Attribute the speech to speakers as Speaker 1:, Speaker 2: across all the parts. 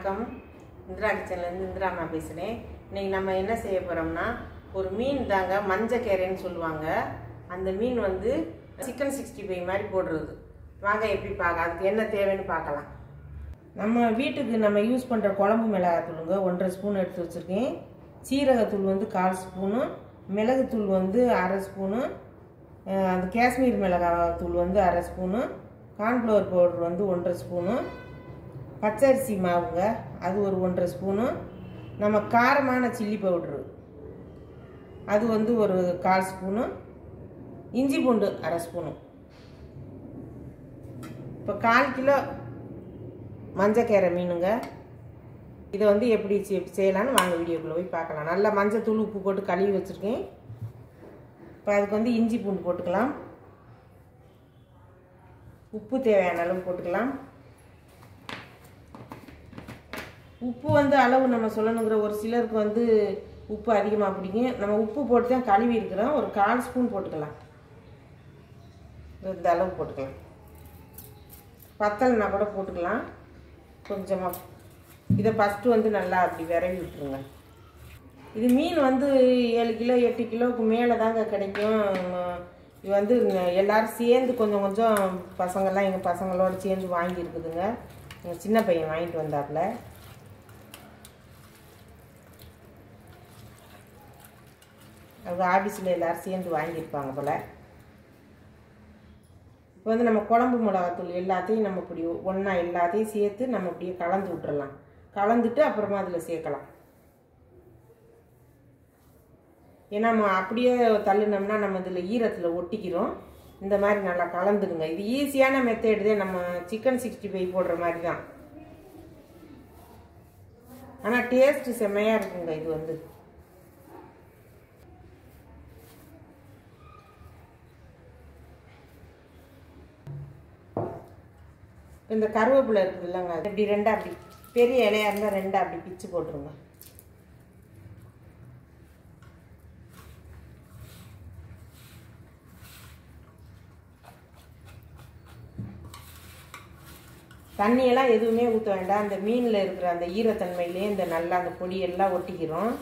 Speaker 1: வணக்கம். இந்திரா கிச்சன்லேருந்து இந்திராமா பேசுகிறேன். இன்றைக்கி நம்ம என்ன செய்ய போகிறோம்னா, ஒரு மீன் தாங்க மஞ்சக்கேரைன்னு சொல்லுவாங்க. அந்த மீன் வந்து சிக்கன் 65 மாதிரி போடுறது. வாங்க எப்படி பார்க்க, அதுக்கு என்ன தேவைன்னு பார்க்கலாம். நம்ம வீட்டுக்கு நம்ம யூஸ் பண்ணுற குழம்பு மிளகாத்தூளுங்க 1.5 ஸ்பூன் எடுத்து வச்சுருக்கேன். சீரகத்தூள் வந்து 1/4 ஸ்பூனு, மிளகுத்தூள் வந்து 1/2 ஸ்பூனு, அந்த காஷ்மீர் மிளகாத்தூள் வந்து 1/2 ஸ்பூனு, கார்ன்ஃப்ளவர் பவுடர் வந்து 1.5 ஸ்பூனு, பச்சரிசி மாவுங்க அது ஒரு 1.5 ஸ்பூனு, நம்ம காரமான சில்லி பவுட்ரு அது வந்து ஒரு 1/4 ஸ்பூனு, இஞ்சி பூண்டு 1/2 ஸ்பூனு. இப்போ 1/4 கிலோ மஞ்சக்கேரை மீனுங்க. இதை வந்து எப்படி செய்யலான்னு வாங்க வீடியோக்குள்ளே போய் பார்க்கலாம். நல்லா மஞ்சள் தூள் உப்பு போட்டு கழுவி வச்சுருக்கேன். இப்போ அதுக்கு வந்து இஞ்சி பூண்டு போட்டுக்கலாம். உப்பு தேவையான அளவு போட்டுக்கலாம். உப்பு வந்து அளவு நம்ம சொல்லணுங்கிற, ஒரு சிலருக்கு வந்து உப்பு அதிகமாக பிடிக்கும். நம்ம உப்பு போட்டு தான் கழுவி இருக்கிறோம். ஒரு 1/4 ஸ்பூன் போட்டுக்கலாம். இந்த அளவு போட்டுக்கலாம். பத்தலைனா கூட போட்டுக்கலாம் கொஞ்சமாக. இதை ஃபஸ்ட்டு வந்து நல்லா அப்படி விரவி விட்டுருங்க. இது மீன் வந்து 7 கிலோ 8 கிலோவுக்கு மேலே தாங்க கிடைக்கும். இது வந்து எல்லோரும் சேர்ந்து கொஞ்சம் கொஞ்சம் பசங்கள்லாம் எங்கள் பசங்களோடு சேர்ந்து வாங்கியிருக்குதுங்க. எங்கள் சின்ன பையன் வாங்கிட்டு வந்தாப்புல. அவங்க ஆஃபீஸில் எல்லோரும் சேர்ந்து வாங்கியிருப்பாங்க போல். இப்போ வந்து நம்ம குழம்பு மிளகாத்தூள் எல்லாத்தையும் நம்ம இப்படி ஒன்றா எல்லாத்தையும் சேர்த்து நம்ம இப்படியே கலந்து விட்டுறலாம். கலந்துட்டு அப்புறமா அதில் சேர்க்கலாம். ஏன்னா நம்ம அப்படியே தள்ளுனோம்னா நம்ம இதில் ஈரத்தில் ஒட்டிக்கிறோம். இந்த மாதிரி நல்லா கலந்துடுங்க. இது ஈஸியான மெத்தேடு தான், நம்ம சிக்கன் 65 போடுற மாதிரி தான். ஆனால் டேஸ்ட்டு செம்மையாக இருக்குங்க. இது வந்து இந்த கருவேப்பிலை இருக்குது இல்லைங்க, இப்படி ரெண்டாக அப்படி பெரிய இலையாக இருந்தால் ரெண்டாக அப்படி பிச்சு போட்டுருங்க. தண்ணியெல்லாம் எதுவுமே ஊற்ற வேண்டாம். அந்த மீனில் இருக்கிற அந்த ஈரத்தன்மையிலே இந்த நல்லா அந்த பொடியெல்லாம் ஒட்டிக்கிறோம்.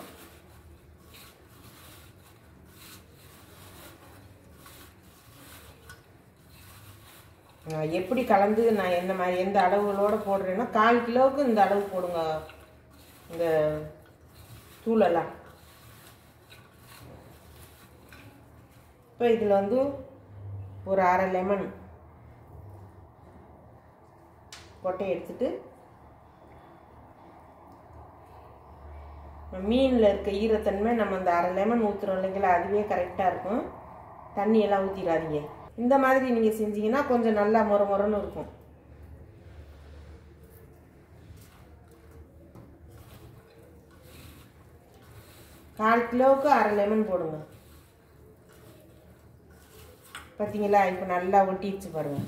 Speaker 1: எப்படி கலந்து நான் என்ன மாதிரி எந்த அளவுகளோடு போடுறேன்னா, 1/4 கிலோவுக்கு இந்த அளவு போடுங்க இந்த தூளெல்லாம். இப்போ இதில் வந்து ஒரு 1/2 லெமன் கொட்டையை எடுத்துட்டு, மீனில் இருக்க ஈரத்தன்மை நம்ம அந்த 1/2 லெமன் ஊற்றுறோம் இல்லைங்களா, அதுவே கரெக்டாக இருக்கும். தண்ணியெல்லாம் ஊற்றிடாதீங்க. இந்த மாதிரி நீங்கள் செஞ்சீங்கன்னா கொஞ்சம் நல்லா மொறு மொறுன்னு இருக்கும். கால் கிலோவுக்கு 1/2 லெமன் போடுங்க. பார்த்தீங்களா, இப்போ நல்லா ஒட்டிடுச்சு பாருங்க.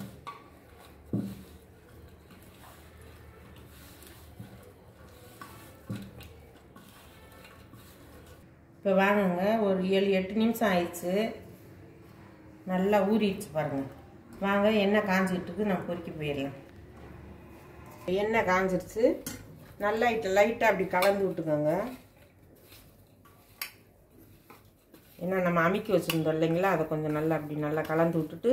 Speaker 1: இப்போ வாங்குங்க, ஒரு 7-8 நிமிஷம் ஆயிடுச்சு. நல்லா ஊறிடுச்சு பாருங்கள். வாங்க, எண்ணெய் காஞ்சிட்டுருக்கு, நம்ம பொரிக்க போயிடலாம். எண்ணெய் காஞ்சிருச்சு. நல்லா லைட்டாக அப்படி கலந்து விட்டுக்கோங்க. ஏன்னா நம்ம அமுக்கி வச்சுருந்தோம் இல்லைங்களா, அதை கொஞ்சம் நல்லா அப்படி நல்லா கலந்து விட்டுட்டு,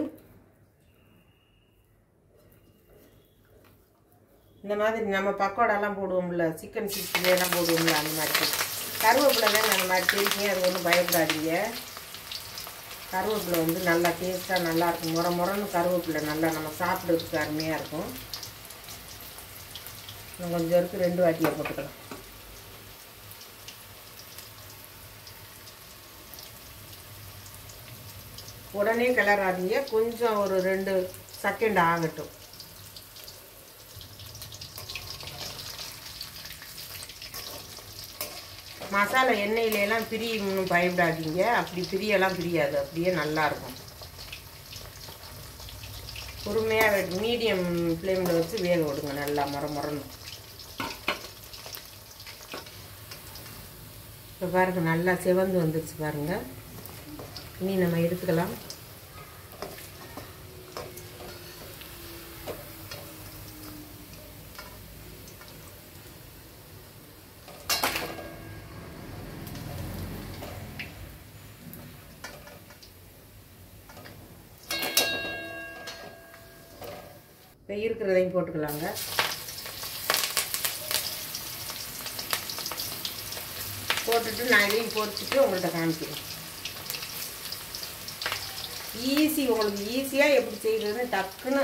Speaker 1: இந்த மாதிரி நம்ம பக்கோடாலாம் போடுவோம்ல, சிக்கன் 65 போடுவோம்ல, அந்த மாதிரி கருவேப்பிலை தான் அந்த மாதிரி தெரியும். அது ஒன்றும் பயப்படாதீங்க. கருவேப்பிலை வந்து நல்லா டேஸ்ட்டாக நல்லாயிருக்கும். முறன்னு கருவேப்பிலை நல்லா நம்ம சாப்பிட்றதுக்கு அருமையாக இருக்கும். இன்னும் கொஞ்சம் இருக்குது, 2 வாட்டியாக போட்டுக்கலாம். உடனே கிளறாதீங்க, கொஞ்சம் ஒரு 2 செகண்ட் ஆகட்டும். மசாலா எண்ணெயிலெல்லாம் பிரியணும்னு பயப்படாதீங்க. அப்படி பிரியெல்லாம் பிரியாது, அப்படியே நல்லாயிருக்கும். பொறுமையாக மீடியம் ஃப்ளேமில் வச்சு வேக விடுங்க. நல்லா முறன்னு. இப்போ பாருங்கள், நல்லா செவந்து வந்துடுச்சு பாருங்கள். இனி நம்ம எடுத்துக்கலாம். இப்போ இருக்கிறதையும் போட்டுக்கலாங்க. போட்டுட்டு நான் இதையும் பொரிச்சிட்டு உங்கள்கிட்ட காமிக்கிறேன். உங்களுக்கு ஈஸியாக எப்படி செய்கிறதுன்னு டக்குன்னு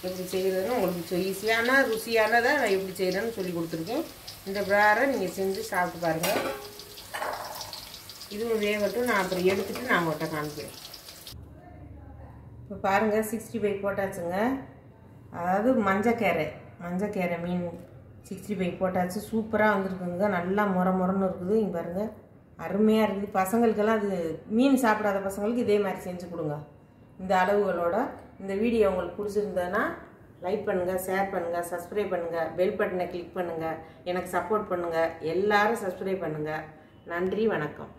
Speaker 1: எப்படி செய்கிறதுன்னு உங்களுக்கு ஈஸியான ருசியானதை நான் எப்படி செய்கிறேன்னு சொல்லி கொடுத்துருக்கேன். இந்த ப்ராரை நீங்கள் செஞ்சு சாப்பிட்டு பாருங்கள். இதுவும் வேகட்டும். நான் அப்புறம் எடுத்துகிட்டு நான் உங்கள்கிட்ட காமிக்கிறேன். இப்போ பாருங்கள் 65 போட்டாச்சுங்க. அதாவது மஞ்சக்கீரை மீன் 65 போட்டாச்சு. சூப்பராக வந்துருக்குங்க. நல்லா முறன்னு இருக்குது. இங்கே பாருங்கள், அருமையாக இருக்குது. பசங்களுக்கெல்லாம் அது மீன் சாப்பிடாத பசங்களுக்கு இதே மாதிரி செஞ்சு கொடுங்க இந்த அளவுகளோட. இந்த வீடியோ உங்களுக்கு பிடிச்சிருந்ததுன்னா லைக் பண்ணுங்கள், ஷேர் பண்ணுங்கள், சப்ஸ்கிரைப் பண்ணுங்கள், பெல் பட்டனை கிளிக் பண்ணுங்கள், எனக்கு சப்போர்ட் பண்ணுங்கள். எல்லாரும் சப்ஸ்கிரைப் பண்ணுங்கள். நன்றி, வணக்கம்.